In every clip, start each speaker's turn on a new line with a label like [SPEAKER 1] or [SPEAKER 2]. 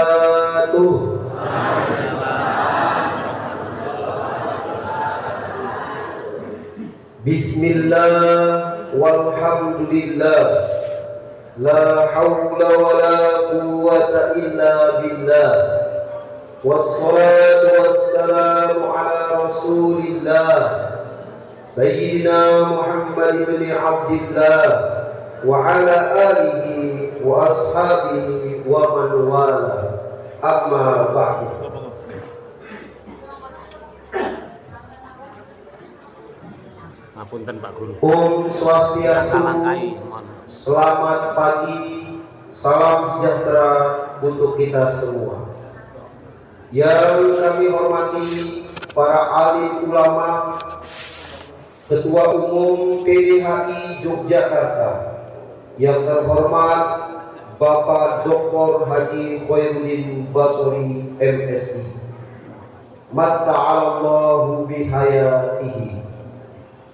[SPEAKER 1] wabarakatuh. Bismillah walhamdulillah, la hawla wa la quwwata illa billah, wassalatu wassalamu ala rasulillah Sayyidina Muhammad ibn Abdillah wa ala alihi wa ashabihi wa man wala, amma ba'du.
[SPEAKER 2] Ngapunten Pak Guru.
[SPEAKER 1] Om Swastiastu, selamat pagi, salam sejahtera untuk kita semua. Yang kami hormati para alim ulama, Ketua Umum PDHI Yogyakarta, yang terhormat Bapak Dr. Haji Khairuddin Basori MSI, Matta'alallahu bihayatihi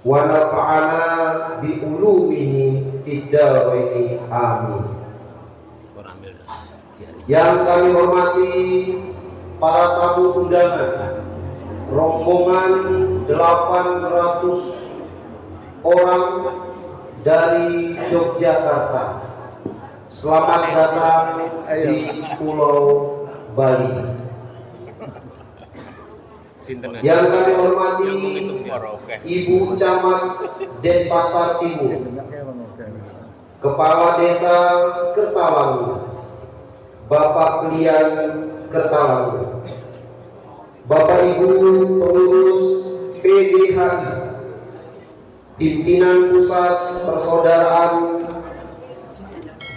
[SPEAKER 1] wa nafa'ana bi ulumihi fid-dharaini amin. Yang kami hormati para tamu undangan, rombongan 800 orang dari Yogyakarta, selamat datang di Pulau Bali. Yang kami hormati Ibu Camat Denpasar Timur, Kepala Desa Kertalangu, Bapak Klian Kertalangu, Bapak Ibu pengurus PDHI, pimpinan Pusat Persaudaraan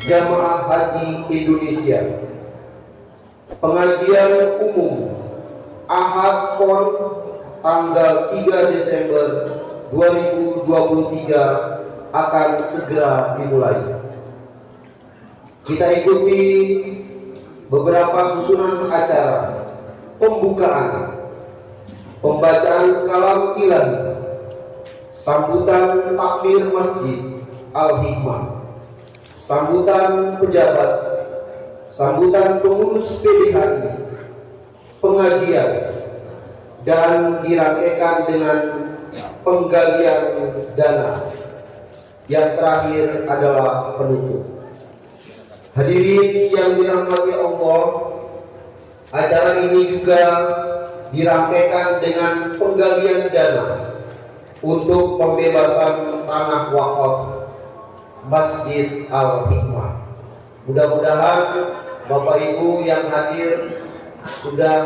[SPEAKER 1] Jamaah Haji Indonesia, pengajian umum Ahad Pon tanggal 3 Desember 2023 akan segera dimulai. Kita ikuti beberapa susunan acara: pembukaan, pembacaan kalam ilahi, sambutan takbir masjid Al-Hikmah, sambutan pejabat, sambutan pengurus PDHI, pengajian, dan dirangkaikan dengan penggalian dana. Yang terakhir adalah penutup. Hadirin yang dirahmati Allah, acara ini juga dirangkaikan dengan penggalian dana untuk pembebasan tanah wakaf Masjid Al-Hikmah. Mudah-mudahan Bapak Ibu yang hadir sudah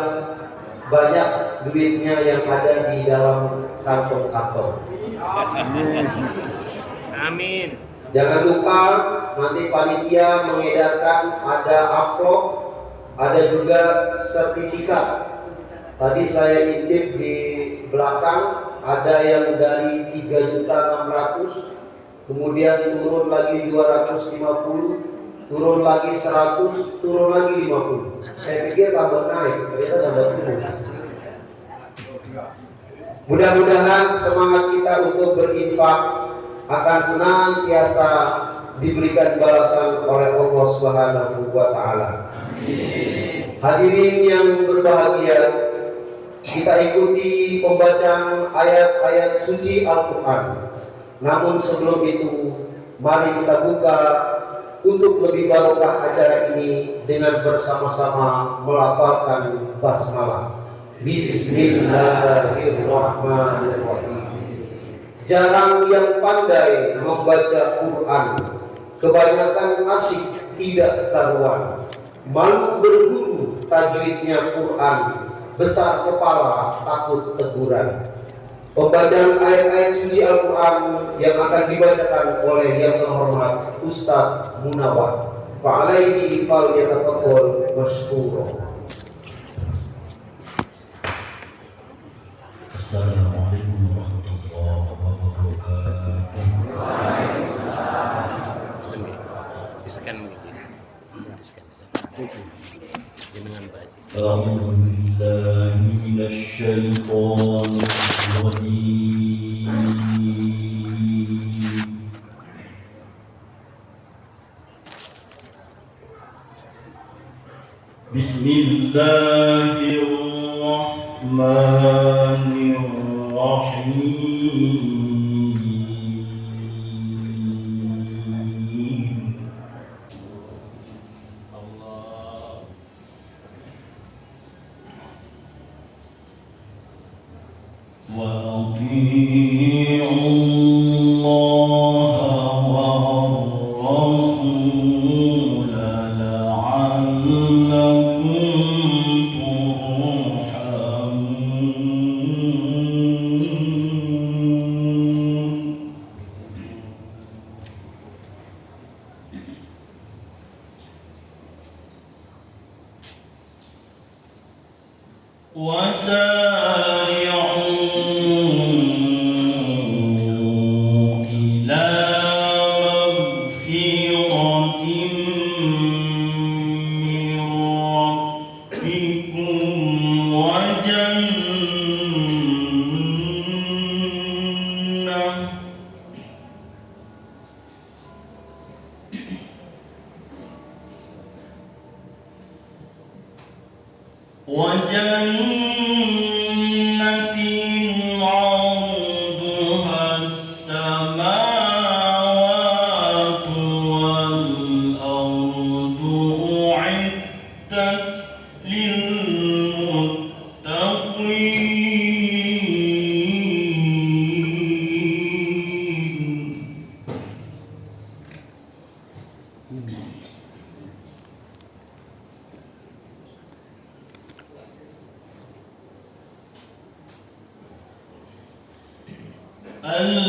[SPEAKER 1] banyak duitnya yang ada di dalam kantong-kantong.
[SPEAKER 2] Amin.
[SPEAKER 1] Jangan lupa nanti panitia mengedarkan ada amplop, ada juga sertifikat. Tadi saya intip di belakang ada yang dari 3.600.000, kemudian turun lagi 250, turun lagi 100, turun lagi 50. Saya pikir tambah naik, ternyata tambah turun. Mudah-mudahan semangat kita untuk berinfak akan senantiasa diberikan balasan oleh Allah Subhanahu wa taala. Hadirin yang berbahagia, kita ikuti pembacaan ayat-ayat suci Al-Qur'an. Namun sebelum itu, mari kita buka untuk lebih barokah acara ini dengan bersama-sama melafalkan basmalah. Bismillahirrahmanirrahim. Jarang yang pandai membaca Quran, kebanyakan asyik tidak karuan. Malu berguru tajwidnya Quran, besar kepala takut teguran. Pembacaan ayat-ayat suci Al-Quran yang akan dibacakan oleh yang terhormat Ustaz Munawar. Fa'alaihi falyatafaddal mashkura.
[SPEAKER 3] Assalamualaikum warahmatullahi wabarakatuh.
[SPEAKER 2] Di-scan gitu. Dengan baik.
[SPEAKER 3] A'udzu billahi minasy syaithanir rajim. بسم الله الرحمن الرحيم وأطيعوا الله والرسول لعلكم ترحمون وسارعوا إلى مغفرة من ربكم وجنة عرضها السماوات والأرض أعدت للمتقين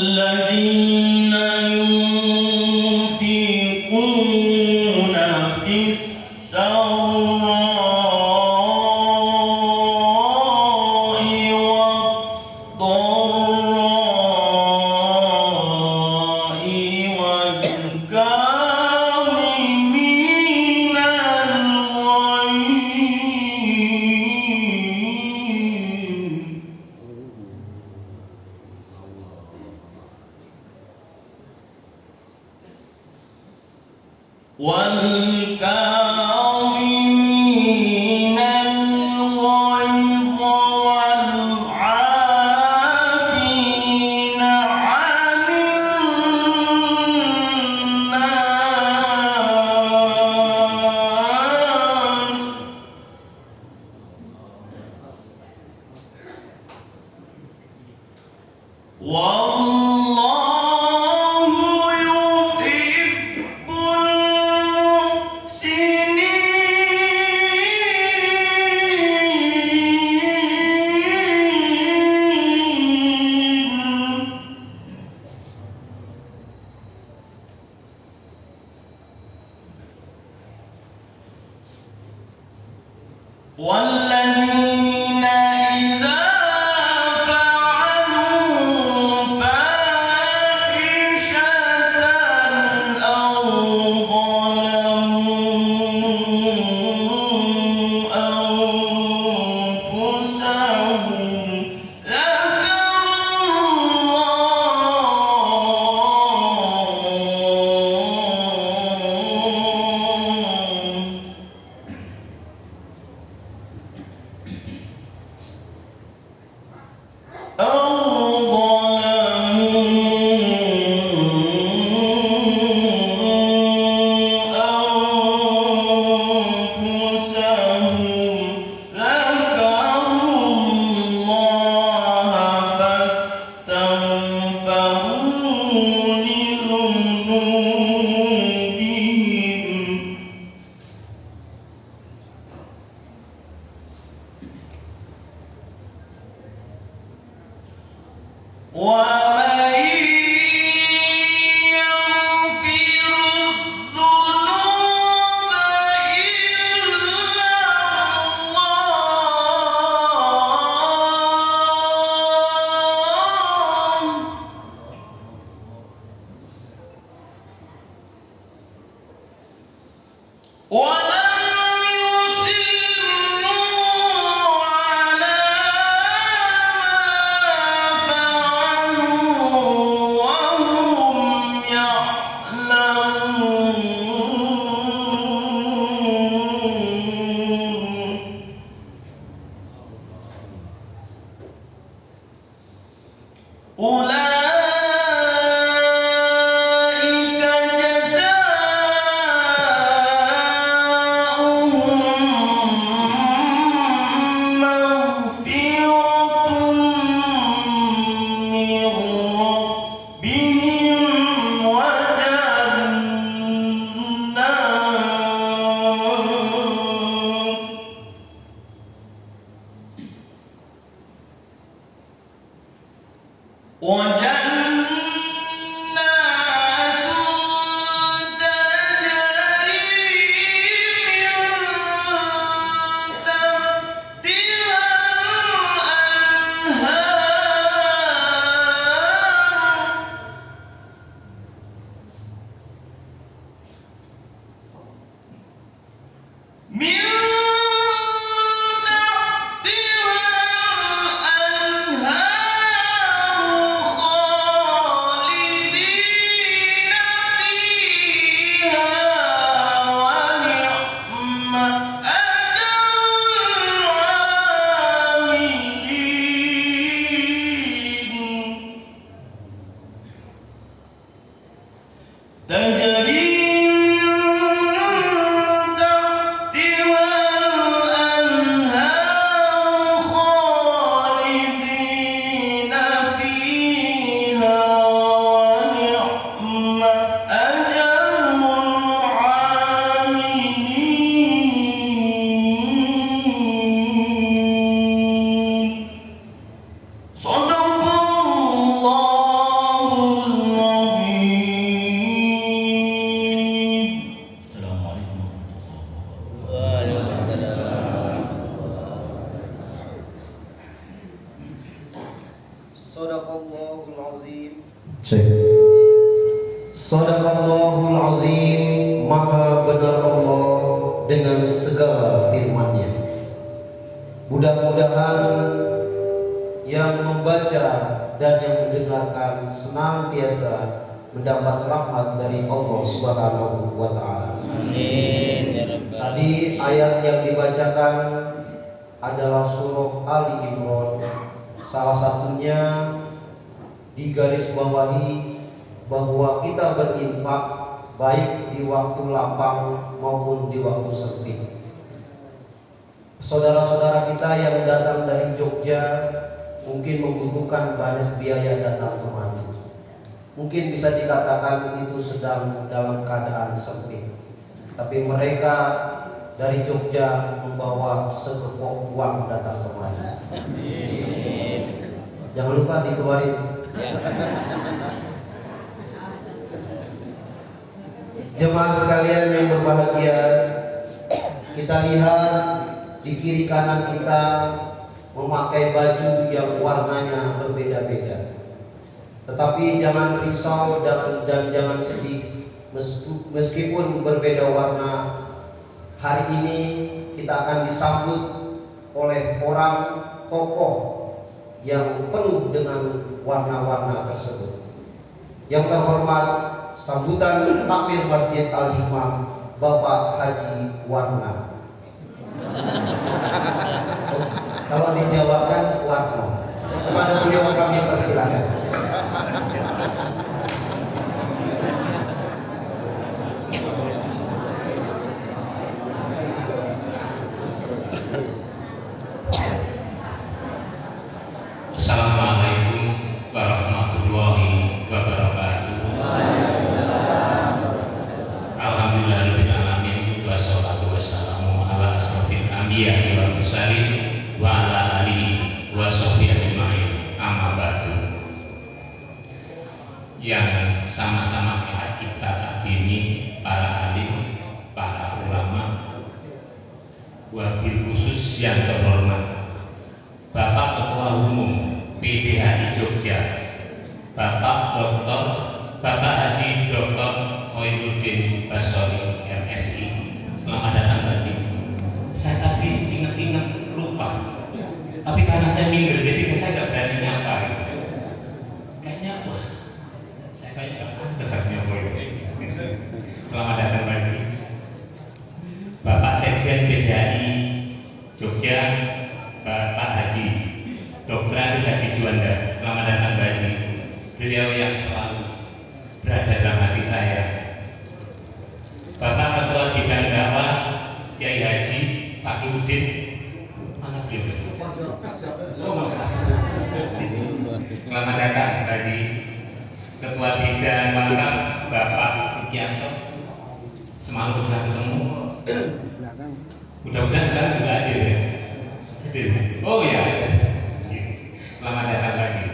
[SPEAKER 3] الذين ينفقون في السراء والضراء والكاظمين الغيظ والكاظمين الغيظ والعافين عن الناس والله يحب المحسنين والذين إذا فعلوا فاحشة أو ظلموا أنفسهم ومن يغفر الذنوب إلا الله ولم يصروا على ما فعلوا
[SPEAKER 1] Sadaqallahul azim. Sadaqallahul azim. Maha benar Allah dengan segala firman-Nya. Mudah-mudahan yang membaca dan yang mendengarkan senantiasa mendapat rahmat dari Allah Subhanahu wa taala.
[SPEAKER 2] Amin ya Rabbal.
[SPEAKER 1] Tadi ayat yang dibacakan adalah surah Ali Imran. Salah satunya digarisbawahi bahwa kita berinfak baik di waktu lapang maupun di waktu sempit. Saudara-saudara kita yang datang dari Jogja mungkin membutuhkan banyak biaya datang kemari. Mungkin bisa dikatakan itu sedang dalam keadaan sempit. Tapi mereka dari Jogja membawa sekepok uang datang kemari. Jangan lupa dikeluarin. Jemaah sekalian yang berbahagia, kita lihat di kiri kanan kita memakai baju yang warnanya berbeda-beda. Tetapi jangan risau dan jangan sedih, meskipun berbeda warna. Hari ini kita akan disambut oleh orang tokoh yang penuh dengan warna-warna tersebut. Yang terhormat, sambutan takmir Masjid Al-Hikmah Bapak Haji Warna. Kalau dijawabkan Warno, kepada beliau kami persilakan.
[SPEAKER 4] Assalamualaikum warahmatullahi wabarakatuh. Alhamdulillahirabbil alamin wassalatu wassalamu ala asrofil anbiya'i wal mursalin wa ala alihi wa sahbihi ajma'in. Amma ba'du. Yang sama-sama kita adini para alim, para ulama, wabil khusus yang terhormat Bapak Ketua Umum PDHI Jogja, Bapak Haji Dr. Khairuddin Basori MSI. Selamat datang Pak Haji. Saya tadi ingat-ingat lupa, tapi karena saya minder jadi saya nggak berani nyapa. Kayaknya wah, saya kayaknya nggak pantas harusnya boleh. Selamat datang Pak Haji. Bapak Sekjen PDHI Jogja, Bapak Haji Dr. Aris Haji Juanda. Selamat datang Pak Haji. Beliau yang selalu berada dalam hati saya. Bapak Ketua Bidang Dakwah Kiai Haji Fakihudin. Mana beliau? Selamat datang Pak Haji. Ketua Bidang Wakaf Bapak Wikianto. Semalam sudah ketemu. Mudah-mudahan sekarang juga hadir ya. Oh ya, selamat datang Pak Haji.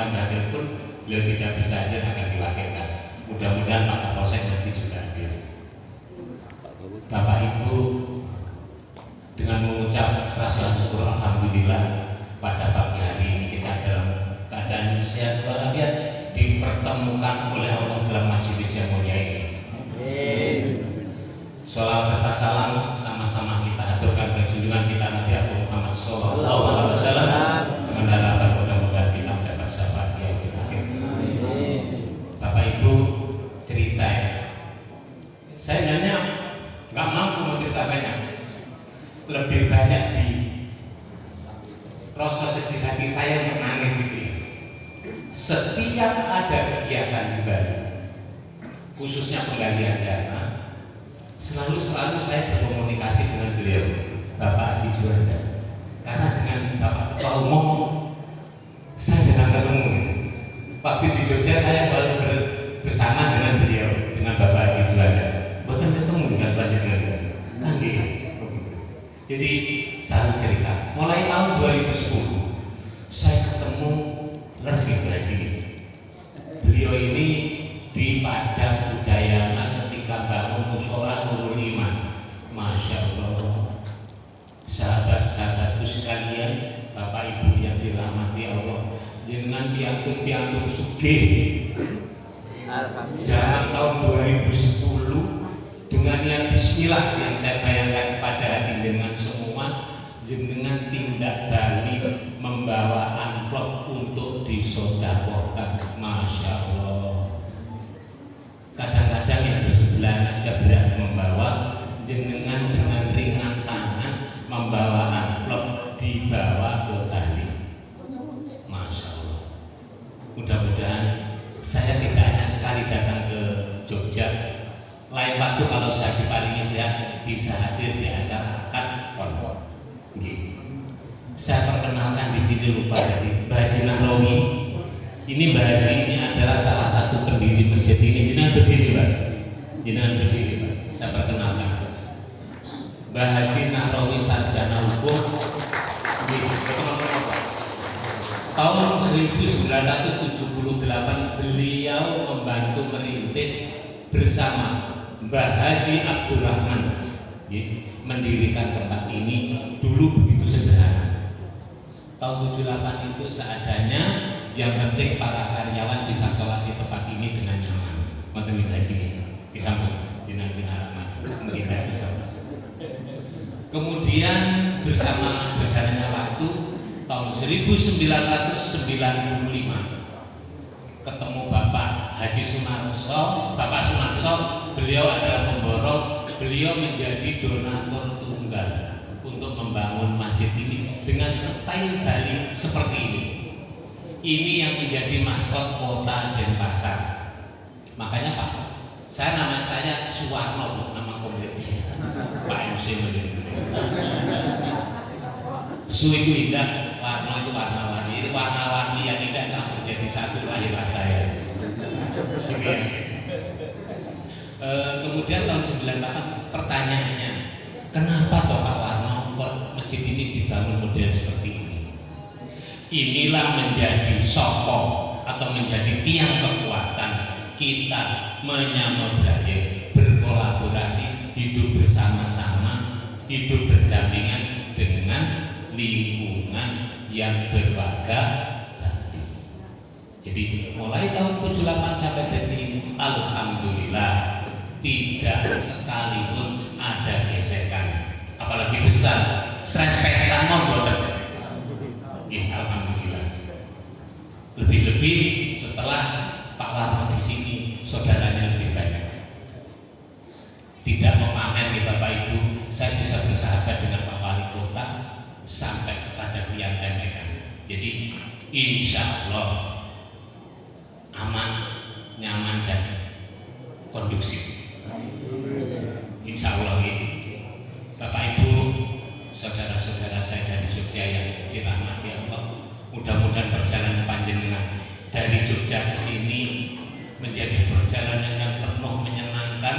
[SPEAKER 4] tambah telepon, beliau tidak bisa hadir akan diwakilkan. Mudah-mudahan Pak Kapolsek nanti juga hadir. Bapak Ibu, dengan mengucap rasa syukur alhamdulillah pada pagi hari ini kita dalam keadaan sehat walafiat dipertemukan oleh Allah dalam majelis yang mulia ini. Sholawat serta salam sama-sama kita aturkan ke junjungan kita Nabi Muhammad SAW dengan harapan mudah-mudahan kita mendapat syafaat yang akhir. Bapak Ibu, cerita ya. Saya nanya nggak mampu mau cerita banyak, lebih banyak di rasa sedih hati saya yang nangis itu. Setiap ada kegiatan di Bali, khususnya penggantian dana, selalu saya berkomunikasi dengan beliau, Bapak Haji Juanda. Karena dengan Bapak Ketua Umum saya jarang ketemu. Waktu di Jogja saya selalu bersama dengan beliau, dengan Bapak Haji Juanda. Bukan ketemu dengan banyak dengan kan gitu. Jadi selalu cerita. Mulai tahun 2010 saya ketemu Resmi Haji. Beliau ini di Padang Udayana ketika bangun mushola Nurul Iman. Masya Allah, sahabat-sahabatku sekalian, Bapak Ibu yang dirahmati Allah, dengan piantun sugih zaman tahun 2010 dengan yang bismillah yang saya bayangkan pada hati dengan semua, dengan tindak Bali membawa amplop untuk disodakohkan. Masya Allah, kadang-kadang yang bersebelahan aja berat membawa, dengan ringan tangan membawa amplop dibawa ke Bali. Masya Allah. Mudah-mudahan saya tidak hanya sekali datang ke Jogja, lain waktu kalau saya diparingi sehat bisa hadir di acara akad pondok. Saya perkenalkan di sini lupa dari Mbah Haji Nahrawi. Ini Mbah Haji ini adalah salah satu pendiri masjid ini. Jenengan berdiri, Pak. Jenengan berdiri, Pak. Saya perkenalkan Mbah Haji Nahrawi sarjana hukum. Tahun 1978 beliau membantu merintis bersama Mbah Haji Abdurrahman mendirikan tempat ini. Dulu begitu sederhana. Tahun 78 itu seadanya, yang penting para karyawan bisa sholat di tempat ini dengan nyaman. Mungkin haji disambung dengan binarama kita bisa. Kemudian bersama berjalannya waktu, tahun 1995 ketemu Bapak Haji Sunarso, Bapak Sunarso, beliau adalah pemborong, beliau menjadi donatur tunggal untuk membangun masjid ini dengan style Bali seperti ini. Ini yang menjadi maskot kota Denpasar. Makanya Pak, nama saya Suwarno, nama komplitnya Pak MC begitu. Su itu indah, Warno itu warna-warni. Ini warna-warni yang indah campur jadi satu, lahirlah saya. Kemudian tahun 98 pertanyaannya, kenapa toh Pak Warno kok masjid ini dibangun model seperti ini? Inilah menjadi sokong atau menjadi tiang kekuatan kita menyamodaya, berkolaborasi, hidup bersama-sama, hidup berdampingan dengan lingkungan yang berwarga Bali. Jadi mulai tahun 78 sampai detik ini, alhamdulillah tidak sekalipun ada gesekan, apalagi besar, serempetan monggoten. Ya, alhamdulillah. Lebih-lebih setelah Pak Warno di sini, saudaranya lebih banyak. Tidak memamer nih Bapak Ibu, saya bisa bersahabat dengan Pak Wali Kota sampai kepada Pian Tempekan. Jadi insya Allah aman, nyaman dan kondusif. Insya Allah ini Bapak Ibu, saudara-saudara saya dari Jogja yang dirahmati Allah, mudah-mudahan perjalanan panjenengan dari Jogja ke sini menjadi perjalanan yang penuh menyenangkan,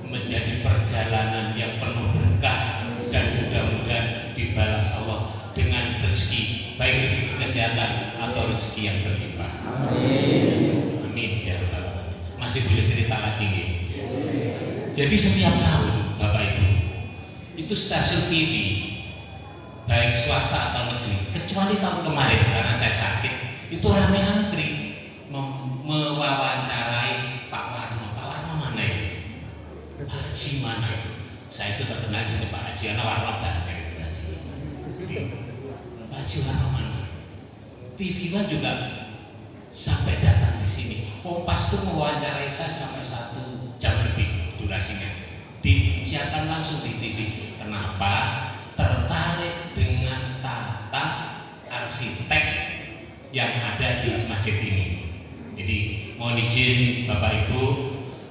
[SPEAKER 4] menjadi perjalanan yang penuh berkah, dan mudah-mudahan dibalas Allah dengan rezeki, baik rezeki kesehatan atau rezeki yang berlimpah. Amin ya rabbal alamin. Masih boleh cerita lagi nih. Jadi setiap tahun Bapak Ibu itu stasiun TV baik swasta atau negeri, kecuali tahun kemarin karena saya sakit, itu ramai antri mewawancarai Pak Warno. Pak Warno mana ya? Pak Haji mana? Saya itu terkenal jadi Pak Haji karena Warno banyak. Pak Haji Warno mana? TV One juga sampai datang di sini. Kompas itu mewawancarai saya sampai 1 jam lebih durasinya. Disiarkan langsung di TV. Kenapa? Tertarik dengan tata arsitek yang ada di masjid ini. Jadi mohon izin Bapak Ibu,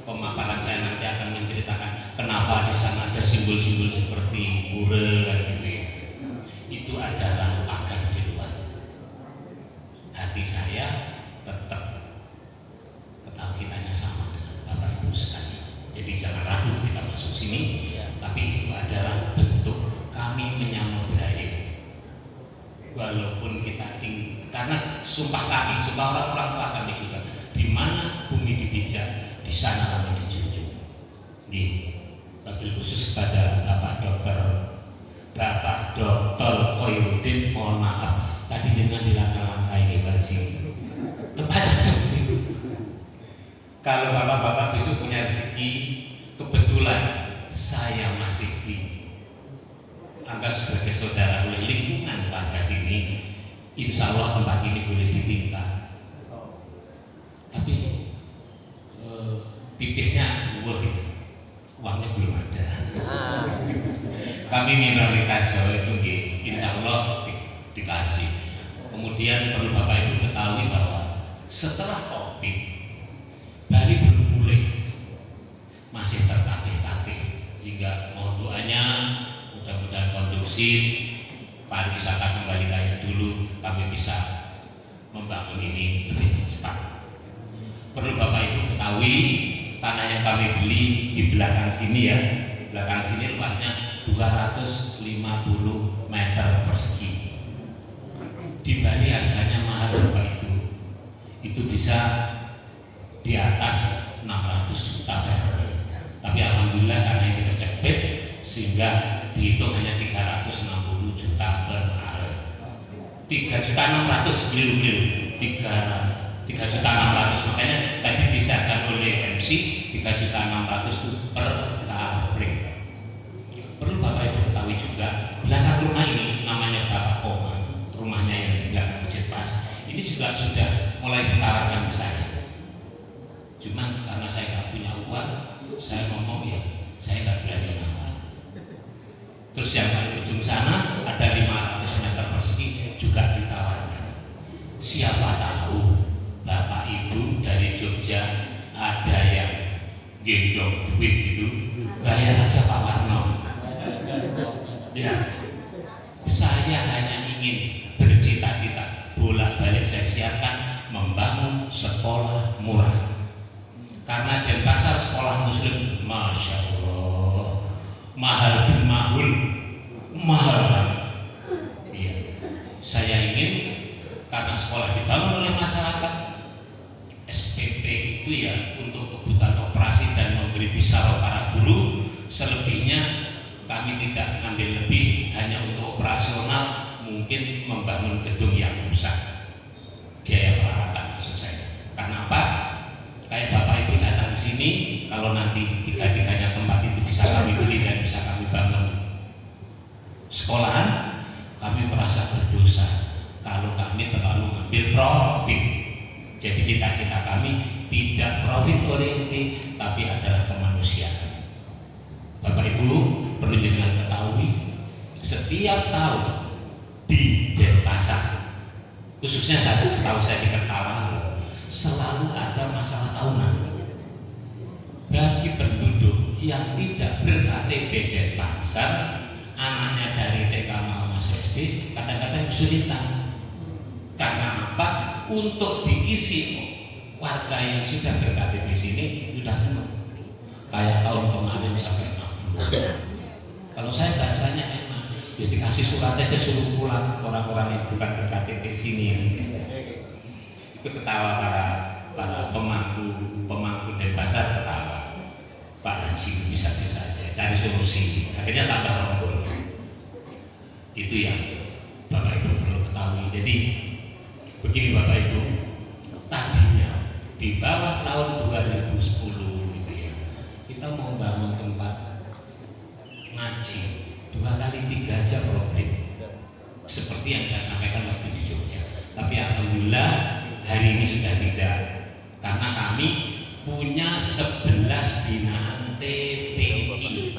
[SPEAKER 4] pemaparan saya nanti akan menceritakan kenapa di sana ada simbol-simbol seperti pura gitu ya. Itu adalah agar di luar. Hati saya tetap ketakutannya sama dengan Bapak Ibu sekalian. Jadi jangan ragu ketika masuk sini. Tapi itu adalah bentuk kami menyambut baik. Walaupun kita karena sumpah kami, sumpah orang-orang tua kami juga, di mana bumi dipijak, di sana kami dijunjung. Wabil khusus kepada Bapak Dokter Khairuddin, mohon maaf tadi dengan dilangkah-langkai ini Baji. Kepada seperti kalau bapak-bapak besok punya rezeki, kebetulan saya masih dianggap sebagai saudara oleh lingkungan warga sini, insya Allah tempat ini boleh ditinggal. Tapi pipisnya uangnya belum ada. Kami minoritas itu insya Allah dikasih. Kemudian perlu Bapak Ibu ketahui bahwa setelah COVID dari belum pulih masih tertatih-tatih, sehingga mohon doanya mudah-mudahan kondusif, pariwisata kembali kayak dulu, kami bisa membangun ini lebih cepat. Perlu Bapak Ibu ketahui, tanah yang kami beli di belakang sini ya, belakang sini luasnya 250 meter persegi. Di Bali harganya mahal Bapak Ibu, itu bisa di atas 600 juta per hari. Tapi alhamdulillah karena ini kecepet sehingga dihitung hanya 360 juta per hari. 3.600.000 keliru 3.600.000, makanya tadi disiarkan oleh MC 3.600.000 itu per tabling. Perlu Bapak Ibu ketahui juga, belakang rumah ini namanya Bapak Koma, rumahnya yang di belakang Masjid Pas, ini juga sudah mulai ditawarkan ke saya. Cuman karena saya nggak punya uang, saya ngomong ya saya nggak berani nawar. Terus yang paling ujung sana ada 500 meter persegi juga ditawarkan. Siapa tahu Bapak Ibu dari Jogja ada yang gendong duit gitu, bayar aja Pak Warno. Ya, saya hanya ingin bercita-cita, bolak-balik saya siapkan membangun sekolah murah. Karena Denpasar sekolah muslim, masya Allah, mahal dan mahal banget. Iya, saya ingin karena sekolah dibangun oleh masyarakat, SPP itu ya untuk kebutuhan operasi dan memberi bisaroh para guru. Selebihnya kami tidak ambil lebih, hanya untuk operasional, mungkin membangun gedung yang rusak, biaya perawatan maksud saya. Karena apa? Kayak Bapak Ibu datang ke sini, kalau nanti tiga-tiganya tempat itu bisa kami beli dan bisa kami bangun sekolahan, kami merasa berdosa kalau kami terlalu mengambil profit. Jadi cita-cita kami tidak profit oriented, tapi adalah kemanusiaan. Bapak Ibu perlu jangan ketahui, setiap tahun di Denpasar, khususnya setahu saya di Kertalang, selalu ada masalah tahunan. Bagi penduduk yang tidak ber-KTP Denpasar, anaknya dari TK mau masuk SD, kadang-kadang kesulitan. Karena apa? Untuk diisi warga yang sudah ber-KTP sini sudah penuh. Kayak tahun kemarin sampai 60. Kalau saya bahasanya enak, ya dikasih surat aja suruh pulang orang-orang yang bukan ber-KTP sini. Itu ketawa para pemangku dari pasar ketawa. Pak Haji bisa-bisa aja cari solusi. Akhirnya tambah rombol. Itu yang Bapak Ibu perlu ketahui. Jadi begini Bapak Ibu, tadinya di bawah tahun 2010 gitu ya, kita mau bangun tempat ngaji 2 kali 3 aja problem. Seperti yang saya sampaikan waktu di Jogja. Tapi alhamdulillah hari ini sudah tidak, karena kami punya 11 binaan TPI,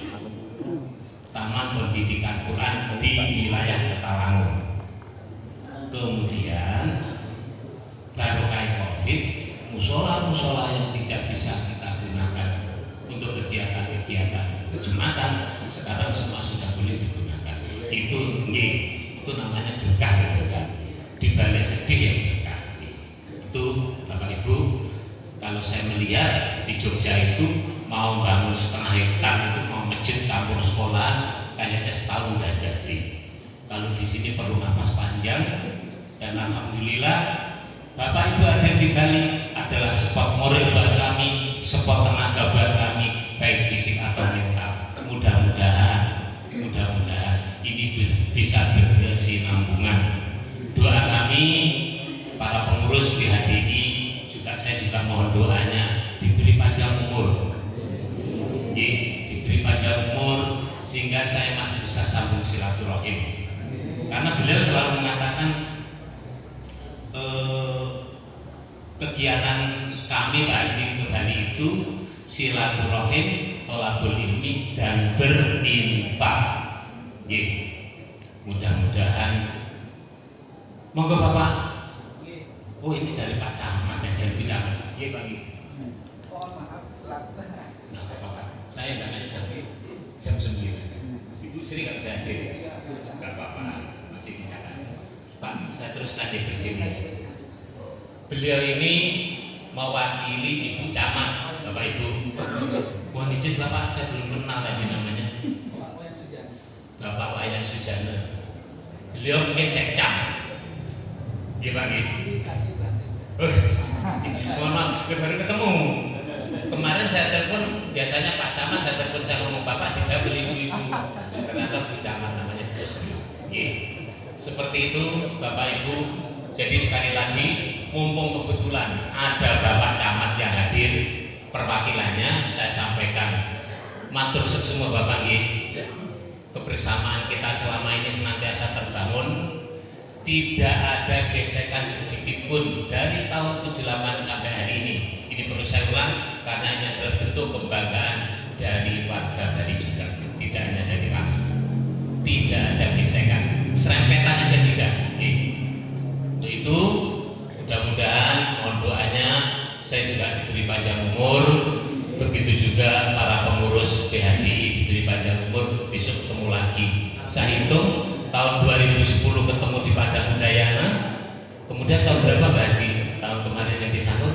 [SPEAKER 4] Taman Pendidikan Quran di wilayah Petalangun. Kemudian barokah Covid, musola-musola yang tidak bisa kita gunakan untuk kegiatan-kegiatan Jumatan sekarang semua sudah boleh digunakan. Itu namanya berkah ya, di balik sedih yang berkah. Itu Bapak Ibu, kalau saya melihat di Jogja itu mau bangun 0,5 hektar itu mau masjid campur sekolah kayaknya setahun udah jadi. Kalau di sini perlu napas panjang, dan alhamdulillah Bapak Ibu ada di Bali adalah support moral buat kami, support tenaga buat kami, baik fisik atau mental. Mudah-mudahan ini bisa berkesinambungan. Doa kami para pengurus BHDI juga, saya juga mohon doanya diberi panjang umur, diberi panjang umur sehingga saya masih bisa sambung silaturahim. Karena beliau selalu mengatakan kegiatan kami Pak Haji ke Bali itu silaturahim, tolabul ilmi, dan berinfak. Mudah-mudahan. Monggo Bapak. Oh ini dari Pak Camat dan dari Pak Camat. Iya Pak. Nah Bapak, saya datangnya jam 9. Ibu sering nggak saya hadir? Nggak apa-apa, masih di Jakarta. Pak, saya teruskan di Virginia. Beliau ini mewakili Ibu Camat, Bapak Ibu. Mohon izin Bapak, saya belum kenal tadi namanya. Bapak Wayan Sujana. Beliau mungkin sekcam. Iya Pak. Mohon maaf, baru ketemu. Kemarin saya telepon, biasanya Pak Camat saya telepon, saya ngomong Bapak, saya beli ibu-ibu. Ternyata Bu Camat namanya terus. Seperti itu Bapak Ibu. Jadi sekali lagi, mumpung kebetulan ada Bapak Camat yang hadir, perwakilannya saya sampaikan matur semua Bapak kebersamaan kita selama ini senantiasa terbangun, tidak ada gesekan sedikit pun dari tahun 78 sampai hari ini. Ini perlu saya ulang karena ini adalah bentuk kebanggaan dari warga Bali juga, tidak hanya dari kami. Tidak ada gesekan, serempetan aja tidak. Untuk itu mudah-mudahan mohon doanya saya juga diberi panjang umur, begitu juga para pengurus PHDI diberi panjang umur, besok ketemu lagi. Saya hitung tahun 2010 ketemu di Padang Udayana, kemudian tahun berapa Mbak Haji? Tahun kemarin yang di Sanur,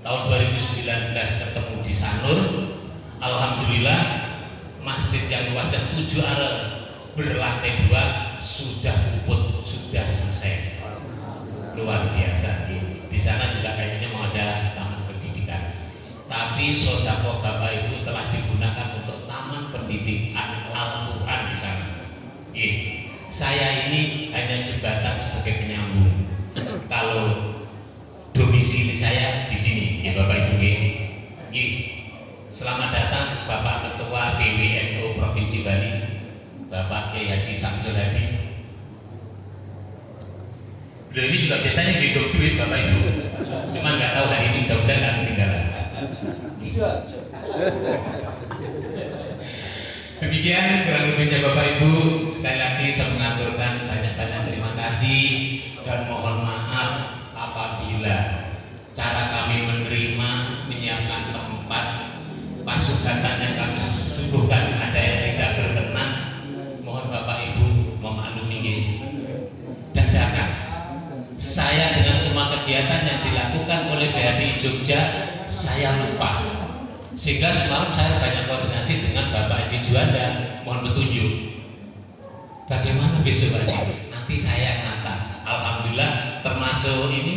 [SPEAKER 4] tahun 2019 ketemu di Sanur. Alhamdulillah masjid yang luasnya 7 are berlantai 2 sudah puput, sudah selesai. Luar biasa. Di sana juga kayaknya mau ada taman pendidikan. Tapi sodako Bapak Ibu telah digunakan untuk taman pendidikan Al-Quran di sana. Saya ini hanya jembatan sebagai penyambung. Kalau domisili saya di sini, ya Bapak Ibu. Selamat datang Bapak Ketua PWNU Provinsi Bali, Bapak Kiai Haji Samsul Hadi. Beliau ini juga biasanya hidup duit Bapak Ibu, cuman nggak tahu hari ini mudah-mudahan nggak ketinggalan. Demikian kurang lebihnya Bapak Ibu. Sekali lagi saya mengaturkan banyak-banyak terima kasih dan mohon maaf apabila cara kami menerima, menyiapkan tempat, pasukan yang kami suguhkan ada yang tidak berkenan, mohon Bapak Ibu memaklumi. Dadakan saya dengan semua kegiatan yang dilakukan oleh BHDI Jogja, saya lupa. Sehingga semalam saya banyak koordinasi dengan Bapak Haji Juanda, mohon petunjuk. Bagaimana besok Haji? Nanti saya yang nata. Alhamdulillah termasuk termasuk ini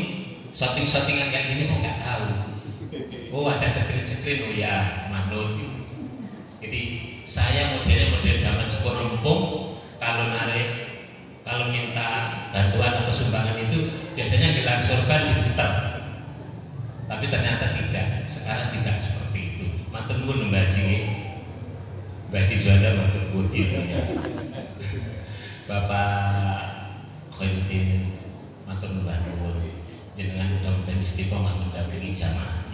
[SPEAKER 4] shooting-shootingan kayak gini saya nggak tahu. Oh ada screen-screen, oh ya manut gitu. Jadi saya model zaman sepur rempung, kalau minta bantuan atau sumbangan itu biasanya gelar sorban diputar. Tapi ternyata tidak, sekarang tidak seperti itu. Matur nuwun Mbak Haji Juanda, matur nuwun ilmunya. Bapak Khairuddin, matur nuwun. Jenengan mudah-mudahan istiqomah mendampingi jamaah.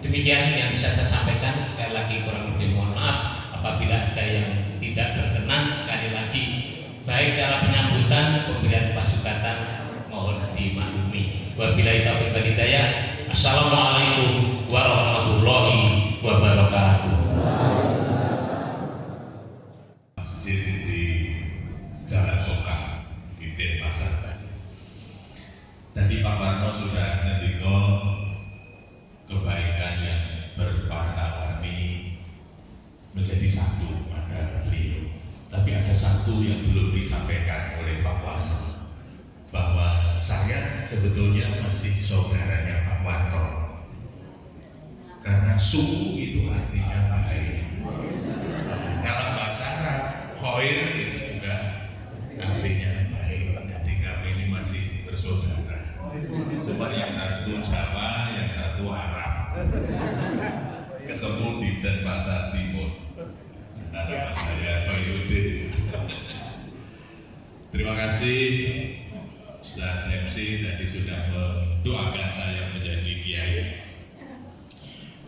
[SPEAKER 4] Demikian yang bisa saya sampaikan. Sekali lagi kurang lebih mohon maaf apabila ada yang tidak berkenan. Sekali lagi baik cara penyambutan, pemberian pasukatan mohon dimaklumi. Wabillahi taufiq wal hidayah. Assalamualaikum warahmatullahi wabarakatuh.
[SPEAKER 5] Masjid di Jalan Sokang di Denpasar. Tadi Pak Warno sudah ngendika kebaikan yang berwarna-warni menjadi satu pada beliau. Tapi ada satu yang belum disampaikan oleh Pak Warno, bahwa saya sebetulnya masih saudaranya Pak Warno, karena suku itu artinya baik. Dalam bahasa Arab, khair itu juga artinya baik. Jadi kami ini masih bersaudara. Cuma yang satu Jawa, yang satu Arab. Ketemu di Denpasar Timur. Nama saya Khairuddin. Terima kasih Ustaz MC tadi sudah mendoakan saya menjadi kiai.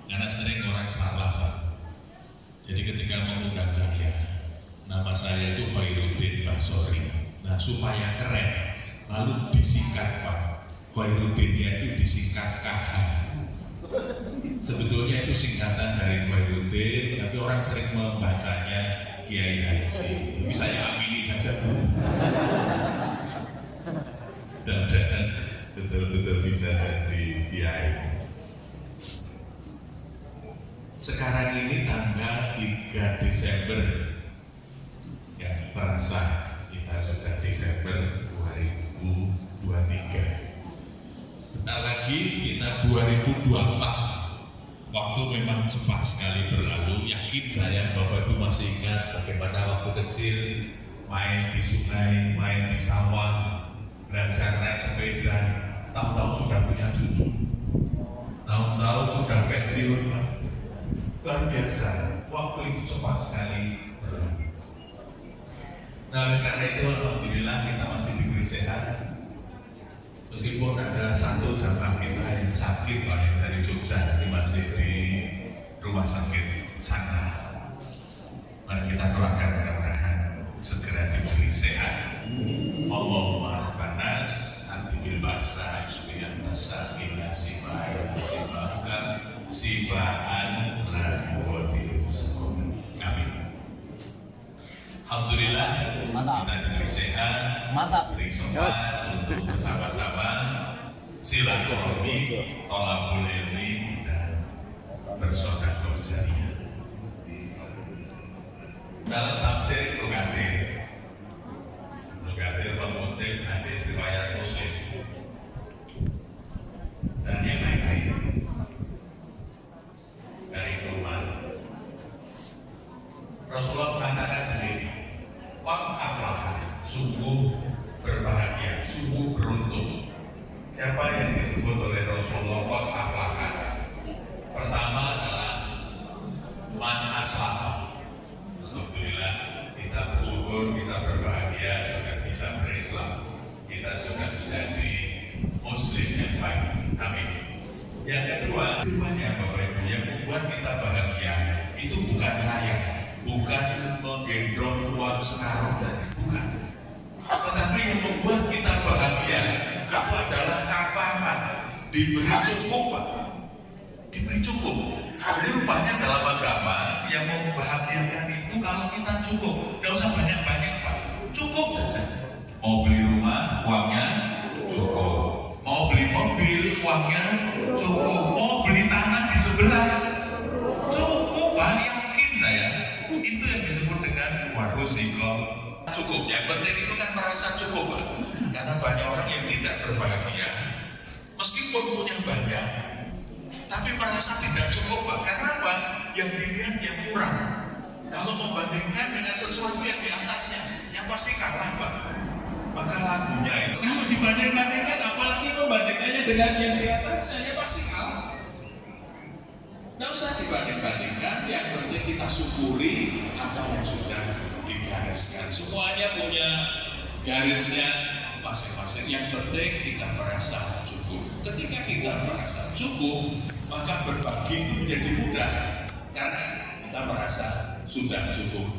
[SPEAKER 5] Karena sering orang salah Pak. Jadi ketika mengundang saya, nama saya itu Khairuddin Basori. Nah supaya keren, lalu disingkat Pak. Khairuddinnya itu disingkat KH. Sebetulnya itu singkatan dari Khairuddin, tapi orang sering membacanya Kiai Haji. Tapi saya amini saja. Dan betul-betul bisa jadi kiai. Sekarang ini tanggal 3 Desember, ya terasa kita sudah Desember 2023. Bentar lagi kita 2024. Waktu memang cepat sekali berlalu. Yakin saya Bapak Ibu masih ingat bagaimana waktu kecil main di sungai, main di sawah, belajar naik sepeda. Tahu-tahu sudah punya cucu, tahu-tahu sudah pensiun. Luar biasa. Waktu itu cepat sekali berlalu. Nah oleh karena itu alhamdulillah kita masih diberi sehat. Meskipun ada satu jamaah kita yang sakit Pak, yang dari Jogja, ini masih di rumah sakit sana. Mari kita doakan mudah-mudahan segera diberi sehat. Allahumma rabbanas antibil basa isbiyan tasaqina sifa'in sifa'kan sifa'an la yuwadir usakum. Amin. Alhamdulillah kita diberi sehat, beri semangat untuk bersama-sama silaturahmi, thalabul ilmi dan bersedekah jariah. Dalam tafsir Ibnu Katsir mengutip hadis riwayat Muslim dan yang lain-lain dari Umar. Rasulullah mengatakan begini, sungguh berbahagia, sungguh beruntung. Siapa yang disebut oleh Rasulullah qad aflaha? Pertama adalah man aslaha. Alhamdulillah kita bersyukur, kita berbahagia sudah bisa berislam. Kita sudah menjadi muslim yang baik. Amin. Yang kedua, semuanya Bapak Ibu yang membuat kita bahagia itu bukan kaya, bukan menggendong uang sekarang tadi, bukan. Tetapi yang membuat kita bahagia itu adalah kafahan, diberi cukup Pak. Diberi cukup. Jadi rupanya dalam agama yang membahagiakan itu kalau kita cukup, nggak usah banyak-banyak Pak, cukup saja. Mau beli rumah, uangnya cukup. Mau beli mobil, uangnya cukup. Mau beli tanah di sebelah, cukup Pak. Yakin saya, itu yang disebut dengan waruziko. Cukup. Yang penting itu kan merasa cukup Pak. Karena banyak orang yang tidak berbahagia, meskipun punya banyak, tapi merasa tidak cukup, Pak. Karena apa? Yang dilihat yang kurang. Kalau membandingkan dengan sesuatu yang di atasnya, yang pasti kalah, Pak. Maka lagunya itu, kalau dibanding-bandingkan, apalagi membandingkannya dengan yang di atasnya, ya pasti kalah. Nggak usah dibanding-bandingkan, yang penting kita syukuri apa yang sudah digariskan. Semuanya punya garisnya masing-masing. Yang penting kita merasa cukup. Ketika kita merasa cukup, maka berbagi itu menjadi mudah karena kita merasa sudah cukup.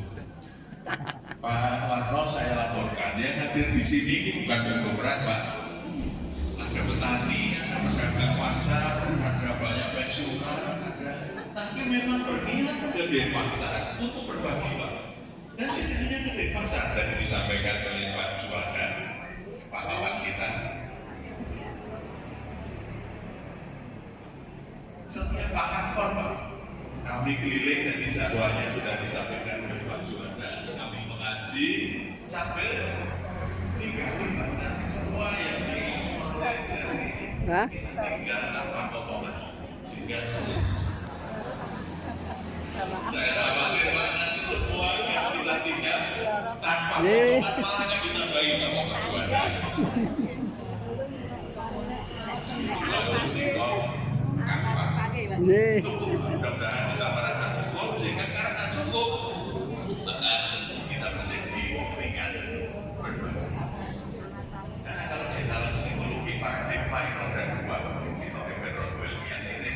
[SPEAKER 5] Pak Warno saya laporkan, yang hadir di sini ini bukan konglomerat, Pak. Ada petani, ada pedagang pasar, ada banyak pensiunan, ada. Tapi memang berniat ke Denpasar untuk berbagi, Pak. Dan tidak hanya ke Denpasar, tadi disampaikan oleh Pak Juanda, Pak kawan kita. Setiap Pak kantor, Pak, kami keliling dan jadwalnya sudah disampaikan oleh Pak Juanda. Kami mengaji sambil tinggalin nanti semua yang diperoleh dari kita tinggal tanpa potongan. Sehingga saya khawatir Pak, nanti semua yang kita tinggal tanpa potongan malah nggak ditambahin sama Pak Juanda. Mudah-mudahan kita merasa cukup, sehingga karena cukup maka kita menjadi ringan berbagi. Karena kalau di dalam psikologi paradigma itu ada dua, seperti Pedro Duelmias ini.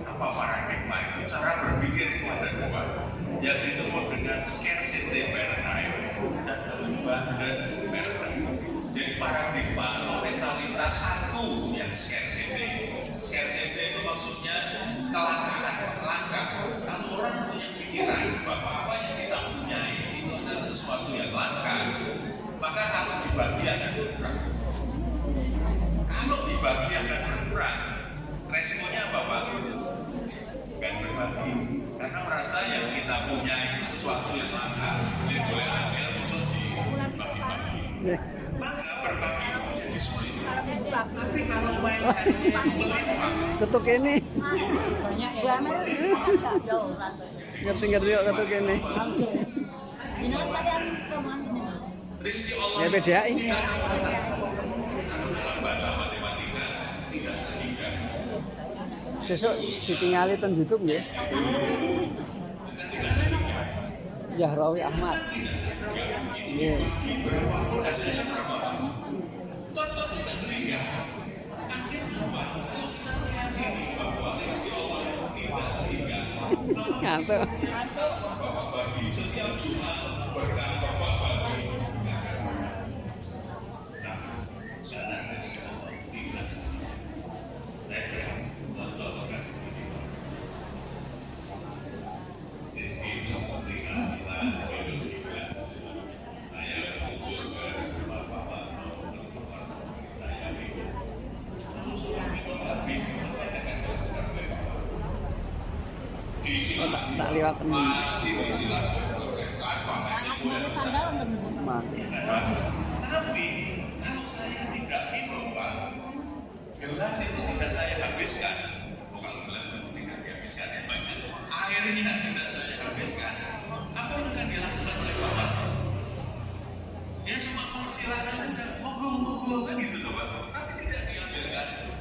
[SPEAKER 5] Apa paradigma itu? Cara berpikir itu ada dua, yang disebut dengan scarcity paradigm dan abundant paradigm. Jadi paradigma atau mentalitas satu yang scarcity. Scarcity itu maksudnya kelangkaan, langka. Kalau orang punya pikiran bahwa apa yang kita punyai itu adalah sesuatu yang langka, maka kalau dibagi akan berkurang. Kalau dibagi akan berkurang, resikonya apa, Pak? Bukan berbagi, karena merasa yang kita punya itu sesuatu yang langka, yang boleh ambil untuk dibagi-bagi. Maka berbagi itu menjadi sulit. Tapi kalau main melimpah,
[SPEAKER 6] ketuk ini ngerti yuk ketuk ini
[SPEAKER 5] rezeki Allah
[SPEAKER 6] ya beda ini
[SPEAKER 5] dalam bahasa matematika tidak terhingga.
[SPEAKER 6] sesuk ditinggali ten YouTube nggih Jahrawi Ahmad nggih
[SPEAKER 5] Hasilnya berapa, Pak? Tetap tidak terhingga. Akhirnya apa? Kalau kita meyakini bahwa rezeki Allah tidak terhingga,
[SPEAKER 6] ngantuk
[SPEAKER 5] Bapak bagi setiap Jumat berkah Bapak bagi. Karena rezeki Allah tidak. Saya contohkan begini. Rezeki itu seperti kita jodoh kita. Saya berkunjung ke Bapak saya minum. Lalu setelah minum habis menanyakan ke silakan.
[SPEAKER 6] tak lewat ini
[SPEAKER 5] Mati silakan. Pakai gue bisa. Tapi kalau saya tidak minum, Pak, gelas itu tidak saya habiskan. Oh, kalau gelas itu tidak dihabiskan, ya Pak, airnya tidak saya habiskan. Apa yang akan dilakukan oleh Bapak? Ya cuma mau silakan aja, ngobrol-ngobrol kan gitu, Pak. Tapi tidak diambilkan.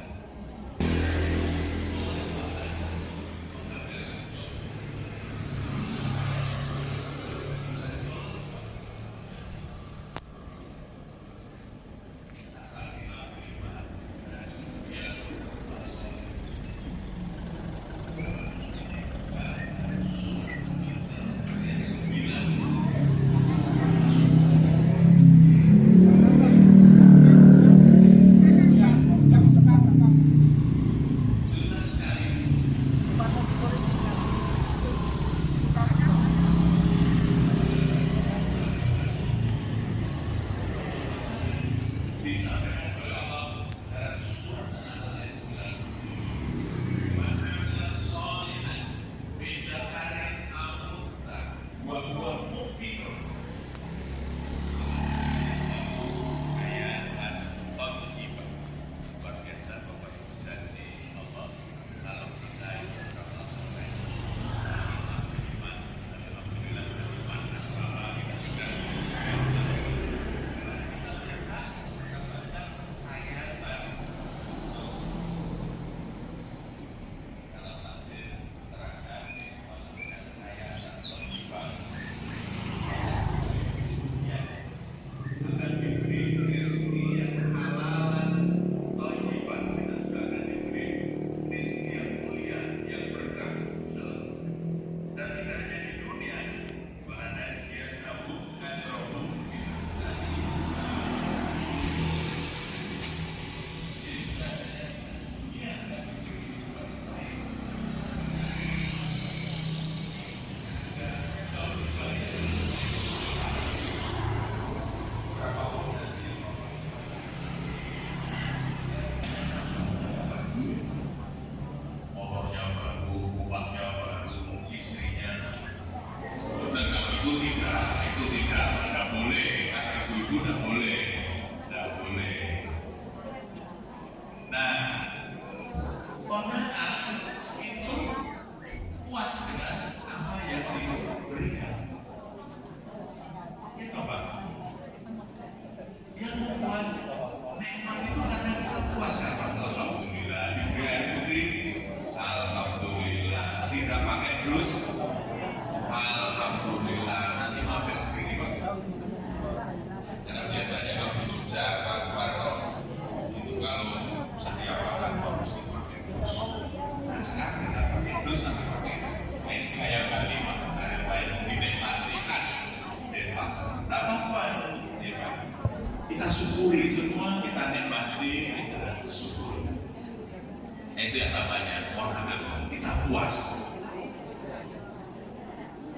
[SPEAKER 5] Itu yang namanya konangan. Kita puas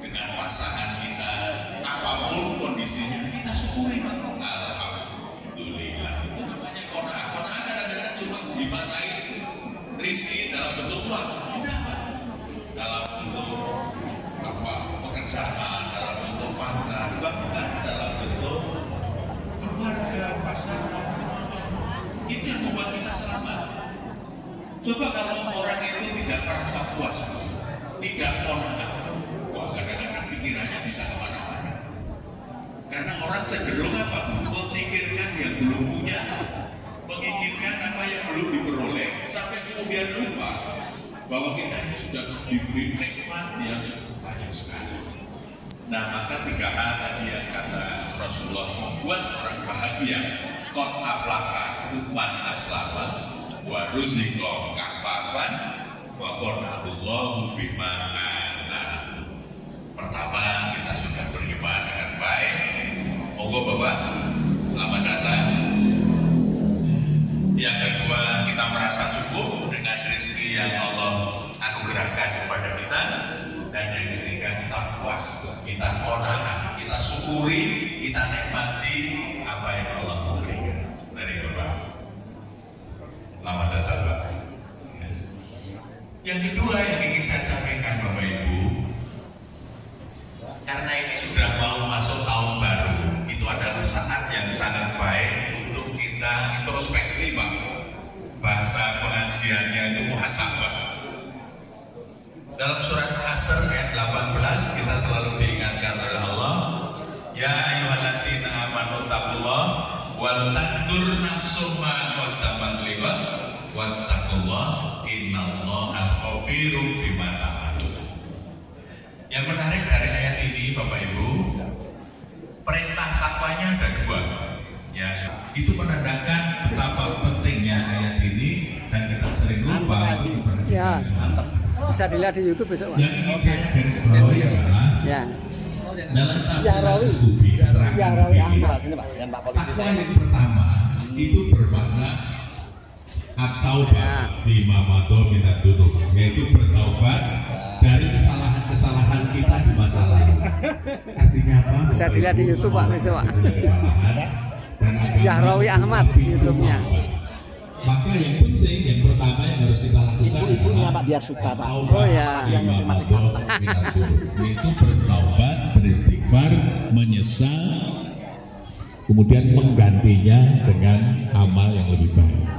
[SPEAKER 5] dengan pasangan kita, apapun kondisinya kita syukuri, Pak. Alhamdulillah. Itu namanya konangan. Konangan kadang-kadang cuma dimaknai rezeki dalam bentuk uang, tidak, Pak. Dalam bentuk pekerjaan, dalam bentuk makan, bahkan dalam bentuk keluarga, pasangan. Itu yang membuat kita selamat. Coba kalau orang itu tidak merasa puas, tidak konangan, wah kadang-kadang pikirannya bisa kemana-mana. Karena orang cenderung apa? Memikirkan yang belum punya, menginginkan apa yang belum diperoleh, sampai kemudian lupa bahwa kita ini sudah diberi nikmat yang banyak sekali. Nah, maka 3 hal tadi yang kata Rasulullah membuat orang bahagia. Qad aflaha, itu man aslama, wa ruziqa kafaran, wa qana'allahu bima ana. Pertama, kita sudah beriman dengan baik. Monggo Bapak, selamat datang. Yang kedua, kita merasa cukup dengan rezeki yang Allah anugerahkan kepada kita. Dan yang ketiga, kita puas, kita qanaah, kita syukuri, kita nikmati apa yang Allah berikan dari Bapak. Selamat datang, Pak. Yang kedua yang ingin saya sampaikan, Bapak Ibu, karena ini sudah mau masuk tahun baru, itu adalah saat yang sangat baik untuk kita introspeksi, Pak. Bahasa pengajiannya itu muhasabah. Dalam surat Hasr ayat 18 kita selalu diingatkan oleh Allah, ya ayyuhalladzina amanu taqullaha wal tanzur nafsum ma qaddamat lighad wattaqullaha innallaha khabirum bima ta'malun. Yang menarik dari ayat ini, Bapak Ibu, perintah takwanya ada 2. Ya, itu menandakan betapa pentingnya ayat ini dan kita sering lupa untuk berhati-hati.
[SPEAKER 6] Ya. Bisa dilihat di YouTube besok, Pak.
[SPEAKER 5] Yang ingin saya garis bawahi adalah
[SPEAKER 6] Ya.
[SPEAKER 5] dalam
[SPEAKER 6] Yahrawi.
[SPEAKER 5] Tubi
[SPEAKER 6] Yahrawi Ahmad.
[SPEAKER 5] takwa yang pertama itu bermakna at-taubah lima madha minad dzunub, yaitu bertaubat dari kesalahan-kesalahan kita di masa lalu. Artinya apa?
[SPEAKER 6] Bisa dilihat di YouTube, Pak, besok, Pak.
[SPEAKER 5] Yahrawi
[SPEAKER 6] Yahrawi Ahmad YouTube-nya.
[SPEAKER 5] Maka yang penting, yang pertama yang harus kita lakukan
[SPEAKER 7] Ibu-ibunya
[SPEAKER 5] adalah
[SPEAKER 7] Pak biar suka Pak.
[SPEAKER 6] Oh ya.
[SPEAKER 5] lima madha minad dzunub, yaitu bertaubat, beristighfar, menyesal, kemudian menggantinya dengan amal yang lebih baik.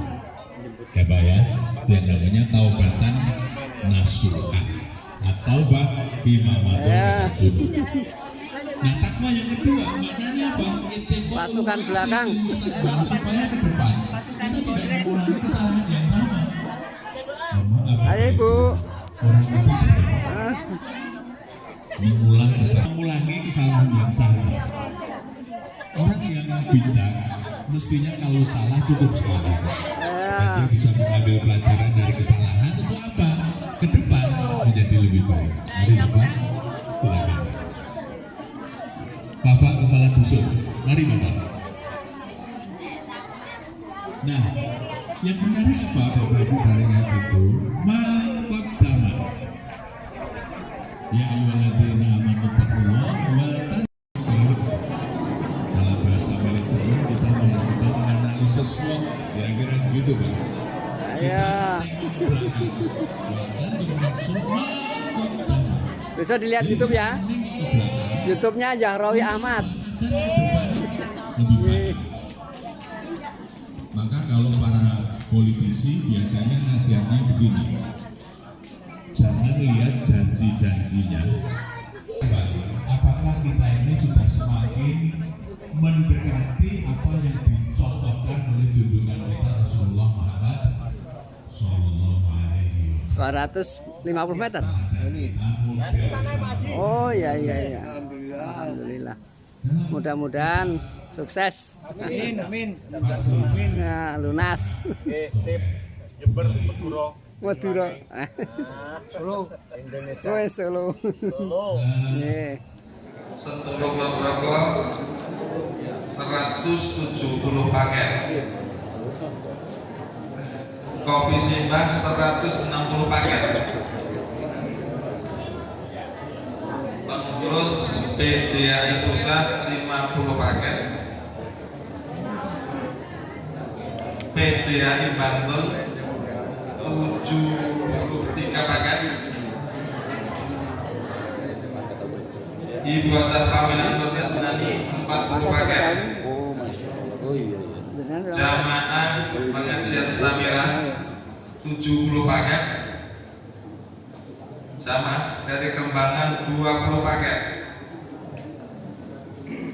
[SPEAKER 5] Ya Pak ya, yang namanya taubatan nasuha atau bah bima madha. Nah, takwa yang kedua maknanya apa?
[SPEAKER 6] Pasukan belakang.
[SPEAKER 5] Supaya ke depan kita tidak mengulangi kesalahan yang sama.
[SPEAKER 6] Ayo Ibu.
[SPEAKER 5] Orang itu mengulangi kesalahan yang sama. Orang yang bijak mestinya kalau salah cukup sekali. Dan dia bisa mengambil pelajaran dari kesalahan itu apa? Ke depan menjadi lebih baik. Mari Bapak, silakan. Bapak Kepala Dusun, mari Bapak. Nah, yang menarik apa Bapak Ibu dari ayat itu? Maqaddama. Ya ayyuhalladzina amanu taqullaha wal tanzur. Dalam bahasa manajemen kita melakukan analisis SWOT, kira-kira gitu Pak.
[SPEAKER 6] Ya. Bisa dilihat YouTube ya. YouTube-nya Yahrawi Ahmad.
[SPEAKER 5] Maka kalau para politisi biasanya nasihatnya begini, jangan lihat janji-janjinya, apakah kita ini sudah semakin mendekati apa yang dicontohkan oleh junjungan kita Rasulullah Muhammad Sallallahu Alaihi Wasallam.
[SPEAKER 6] 250 meter. Oh iya. Alhamdulillah. Mudah-mudahan sukses.
[SPEAKER 7] Amin.
[SPEAKER 6] Nah, lunas.
[SPEAKER 7] Sip. Jember Madura.
[SPEAKER 6] Madura.
[SPEAKER 7] Solo. Indonesia.
[SPEAKER 6] Oh, Solo.
[SPEAKER 7] Solo.
[SPEAKER 6] Nggih.
[SPEAKER 8] Setulung berapa 170 paket Kopi Simbang 160 paket. Pengurus PDAI Pusat 50 paket. PDAI Bantul 73 paket. Ibu Ajar Pamelan Nurkesnani 40 paket. Jamaah Pengajian Samira 70 paket. Jamaah dari Kembangan 20 paket.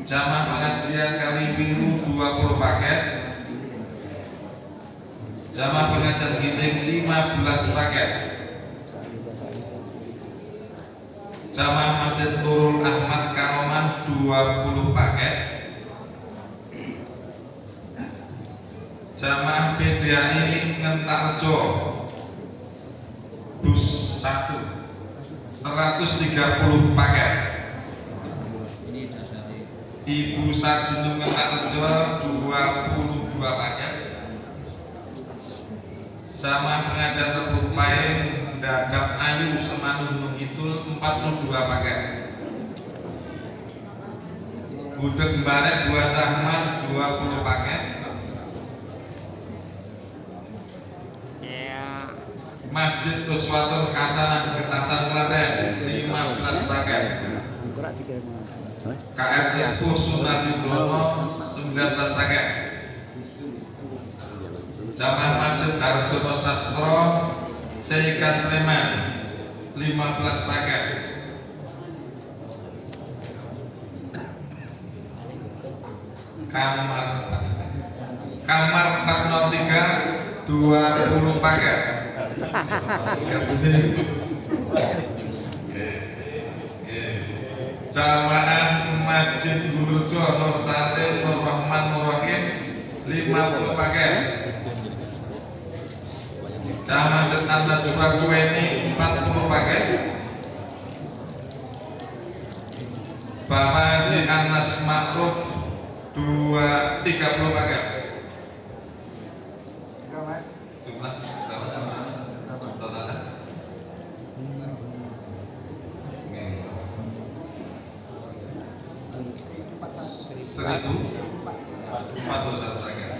[SPEAKER 8] Jamaah Pengajian Kalibiru 20 paket. Jamaah Pengajian Giting 15 paket. Jamaah Masjid Nurul Ahmad Kanoman 20 paket. Jamaah PDAI Ngentarjo Bus 1 130 paket. Ibu Sarjinu Ngentarjo 22 paket. Jamaah Pengajian Rebut Paing Dadap Ayu Semanu Gunung Kidul 42 paket. Gudeg Mbarek Buah Cahman 20 paket. Masjid Uswatul Hasanah Getasan Klaten 15 paket. KM Ispu Sunaryudono 19 paket. Jamaah Masjid Harjono Sastro Seikan Sleman 15 paket. Kamar 403 20 paket. Jamaah Masjid Gulujo Nur Salim Nur Rahman Nur Rahim 50 paket. Jamaah Masjid An-Najwa Kuweni 40 paket. Bapak Haji Anas Makruf 30 paket. Jumlah berapa sama-sama? Totalnya? 1.041 paket.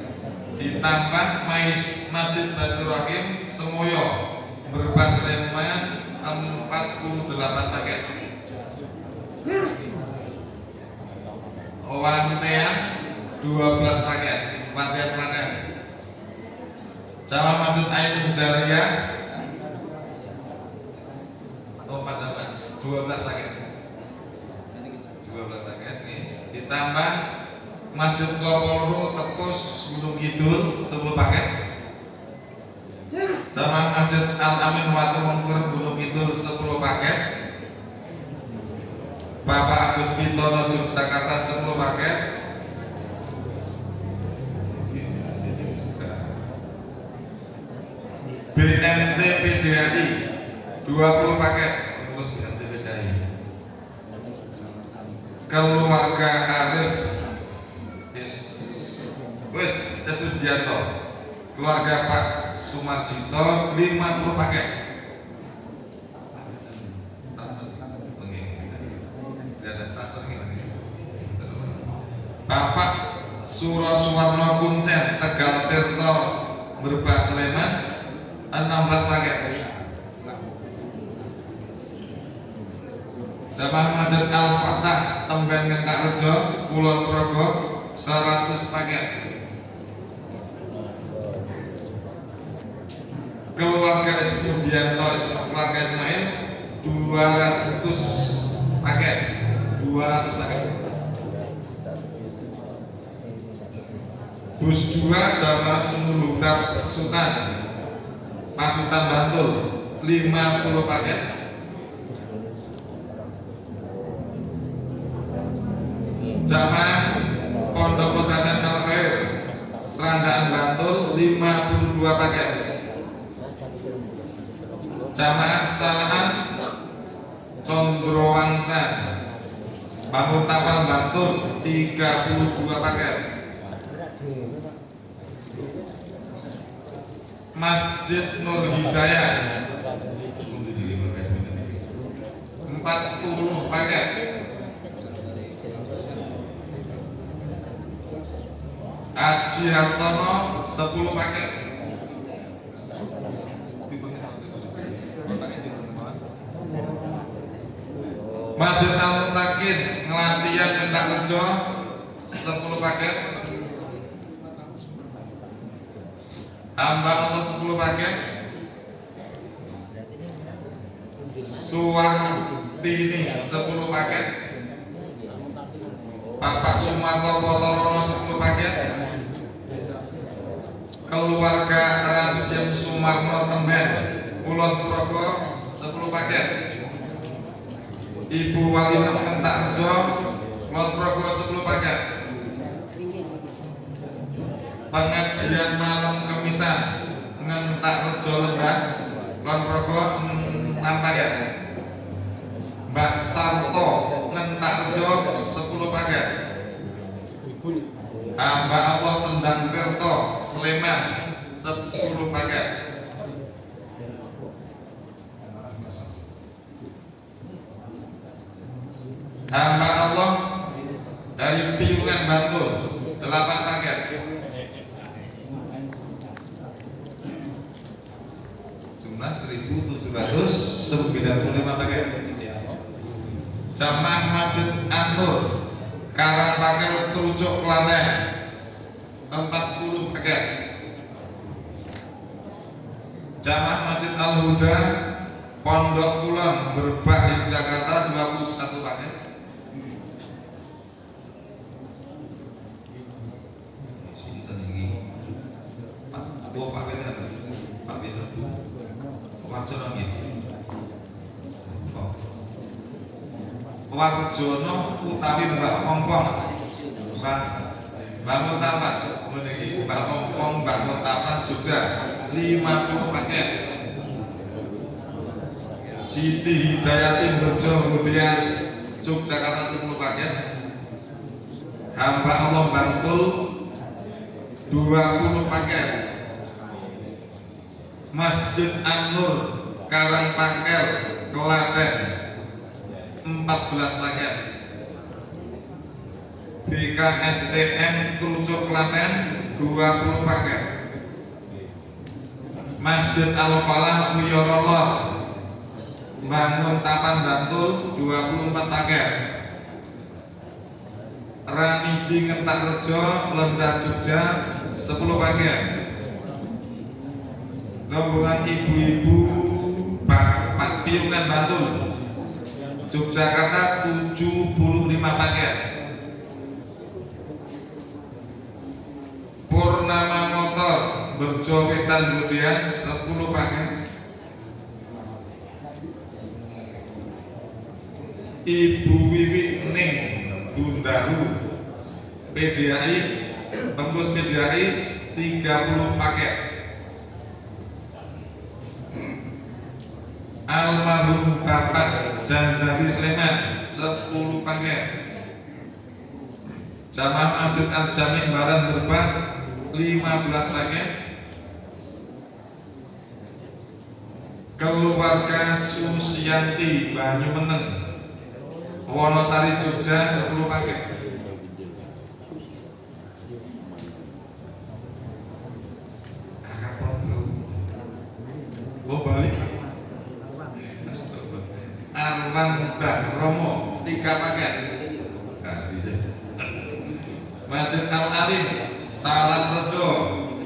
[SPEAKER 8] Ditambah Masjid Baitur Rahim Semoyo Berbas Sleman 48 paket. Wantean 12 paket. Wantean. Jamaah Masjid Ainun Jariyah 12 paket. 12 paket nih. Ditambah Masjid Klopolro Tepus Gunung Kidul 10 paket. Jamaah Masjid Al Amin Watu Mengkur Gunung Kidul 10 paket. Bapak Agus Pitono Yogyakarta 10 paket. BNT PDAI 20 paket. Terus BNT PDAI. Keluarga Arif Sudianto, keluarga Pak Sumarjito 50 paket. Bapak Suro Suwarno Kuncen Tegal Tirto Berbas Sleman 16 paket. Jamaah Masjid Al-Fatah Temben Ngentarjo Kulon Progo 100 paket. Keluarga Ismudianto keluarga Ismail 200 paket. 200 paket. Bus 2 Jamaah Sumulutab Sultan Pasutan Bantul 50 paket. Jamaah Pondok Pesantren Al Khair Serandaan Bantul 52 paket. Jamaah Salahan Condrowangsa Bangun Tapal Bantul 32 paket. Masjid Nur Hidayah 40 paket. Aji Hartono 10 paket. Masjid Al-Mutakin Ngelatian Mendak Rejo 10 paket. Hamba Allah 10 paket. Suwartini 10 paket. Bapak Sumarto Potorono 10 paket. Keluarga Rasim Sumarno Temben Kulon Progo 10 paket. Ibu Walina Mentarjo Kulon Progo 10 paket. Pengajian malam kemisan Ngentak Rejo Lembah Kulon Progo 6 paket. Mbak Sarto Ngentak Rejo 10 paket. Hamba Allah Sendang Tirto Sleman 10 paket. Hamba Allah dari Piungan Bantul 8 paket. Jumlah 1.795 paket. Jamaah Masjid An-Nur Karangpakel Trucuk Klaten 40 paket. Jamaah Masjid Al-Huda Pondok Kulon Berbak Yogyakarta 21 paket. Warjono utawi Mbak Ompong Mbak Mutapan meniki Mbak Ompong Mbak Mutapan Jogja 50 paket. Siti Hidayati Berjo kemudian Yogyakarta 10 paket. Hamba Allah Bantul 20 paket. Masjid An-Nur Karangpakel Klaten 14 paket. BKSTM Trucuk Klaten 20 paket. Masjid Al-Falah Wiyorolo Bangun Tapan Bantul 24 paket. Ramidi Ngentak Rejo Lendah Jogja 10 paket. Rombongan ibu-ibu Pak Piungan Bantul Yogyakarta 75 paket. Purnama Motor Berjo Wetan Budian 10 paket. Ibu Wiwi Ning Bundaru PDAI Tembus PDAI 30 paket. Almarhum Bapak Jazari Sleman 10 paket. Jamaah Masjid Al-Jami Baran Berbah 15 paket. Keluarga Susianti Banyumeneng Wonosari Jogja 10 paket. Balik Arwan Romo 3 paket. Masjid Al-Alim Salam Rejo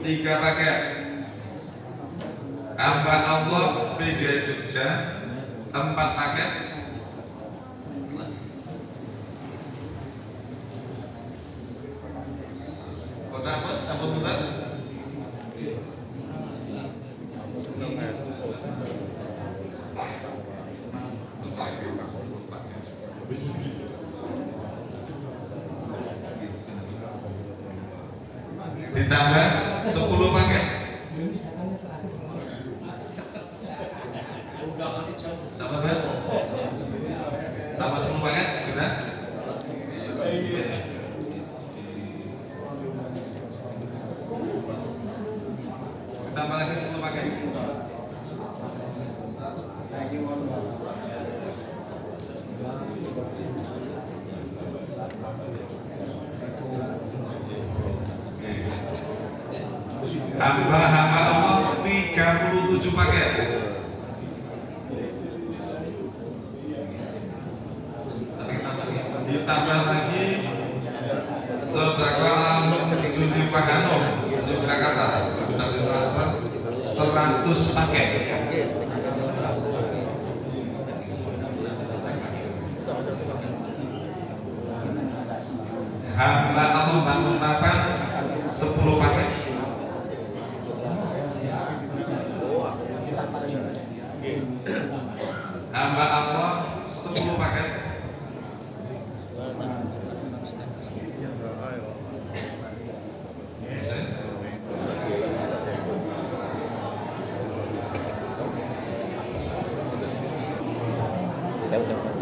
[SPEAKER 8] 3 paket. Hamba Allah PDI Jogja 4 paket. Kota apa? Sambut bulan. Ditambah 10 paket. Tambah berapa? Tambah 10 paket sudah. Ditambah lagi 10 paket. Hamba Allah 37 paket. Ditambah lagi Saudara Zulkifli Hanum Yogyakarta sudah ditransfer 100 paket. Hamba Allah Bangun Mapan 10 paket. Hamba Allah 10 paket.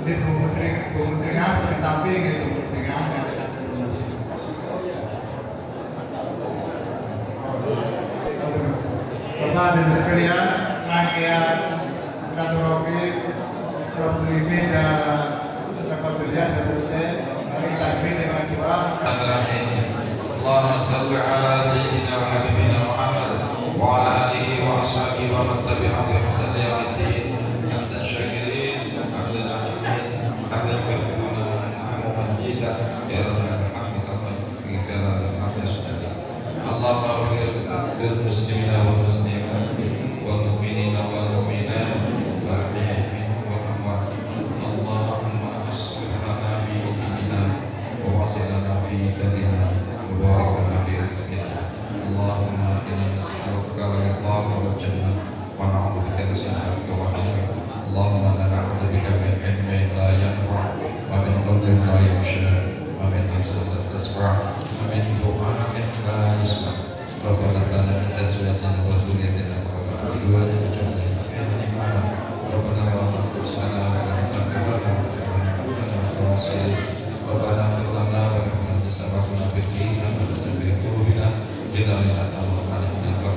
[SPEAKER 9] Ini bungkus ringan atau ditamping gitu, bungkus ringan ya. Bapak dan Ibu sekalian, rangkaian Katurrofi, Muslimin dan Sedekah Jariah dan selesai. Mari kita beri dengan doa.
[SPEAKER 8] Allahumma shalli ala sayyidina wa habibina Muhammad wa ala alihi wa ashabihi wa man tabi'ahum bi ihsan ila yaumid din. Hamdan syakirin, hamdan alimin, hamdan kafiruna, hamdan masjidah, ya rabbal alamin, fi jalal hamdan subhanahu. Allahumma ighfir lil muslimina wal muslimat wal mu'minina wal mu'minat wa ahlihim minhum wa amwat. Allahumma aslih lana fi dinina wa wasil lana fi fadlina wa barik lana fi rizqina. Allahumma inna nas'aluka al-ridha wal jannah wa na'udzu bika min sakhatika wa nar. Allahumma inna na'udzu bika min ilmin la yanfa' wa min qalbin la yakhsha wa min nafsin la tasfa' wa min du'a'in la yusma'. Rabbana lana min azwajina wa dhurriyyatina qurrata a'yun waj'alna lil-muttaqina imama. Rabbana la tuzigh Rabbana ighfir lana wa li sabaqina bil iman wa la tuzigh qulubana illa man ata'a innaka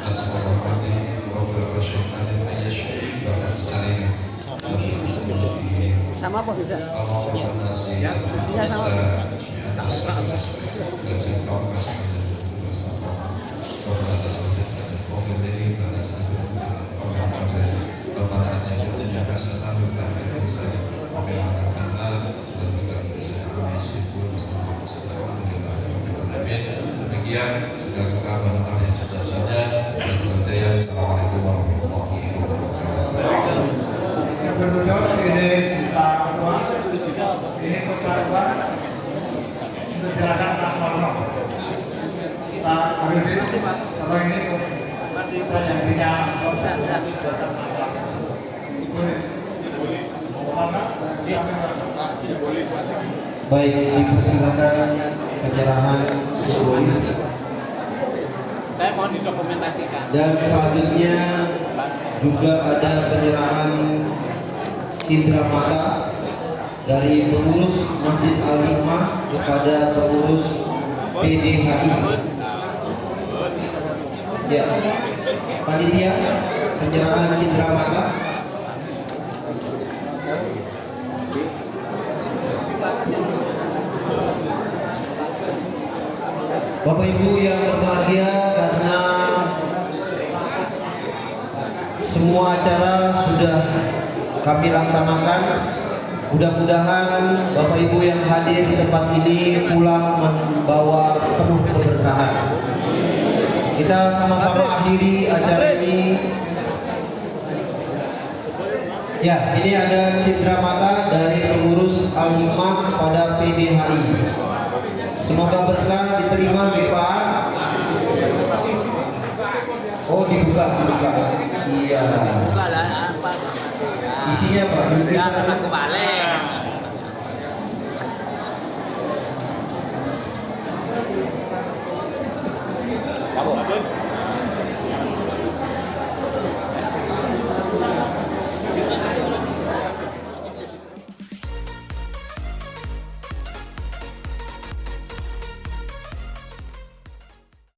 [SPEAKER 8] Asma'ul-Rahim wa barakatuh ayyashfi wa salim.
[SPEAKER 6] Sama apa tidak?
[SPEAKER 8] Ya,
[SPEAKER 6] sama.
[SPEAKER 8] Demikian segala keberkahan yang sederhana dan budaya. Assalamualaikum warahmatullahi wabarakatuh.
[SPEAKER 9] Kebetulan ini Pak Ketua, ini Kota Ketua, silakan Pak Marno. Pak Arifin, kalau ini kita yang punya
[SPEAKER 1] Baik, dipersilakan penyerahan simbolis.
[SPEAKER 6] Saya mohon didokumentasikan.
[SPEAKER 1] Dan selanjutnya juga ada penyerahan cindera mata dari pengurus Masjid Al-Hikmah kepada pengurus PDHI. Ya, panitia penyerahan cindera mata. Bapak Ibu yang berbahagia, karena semua acara sudah kami laksanakan, mudah-mudahan Bapak Ibu yang hadir di tempat ini pulang membawa penuh keberkahan. Kita sama-sama akhiri acara ini. Ya, ini ada cindera mata dari pengurus Al-Hikmah kepada PDHI. Semoga berkah diterima Pak. Oh, dibuka. Iya. Isinya Pak.
[SPEAKER 6] Jangan kebalik.
[SPEAKER 7] Kamu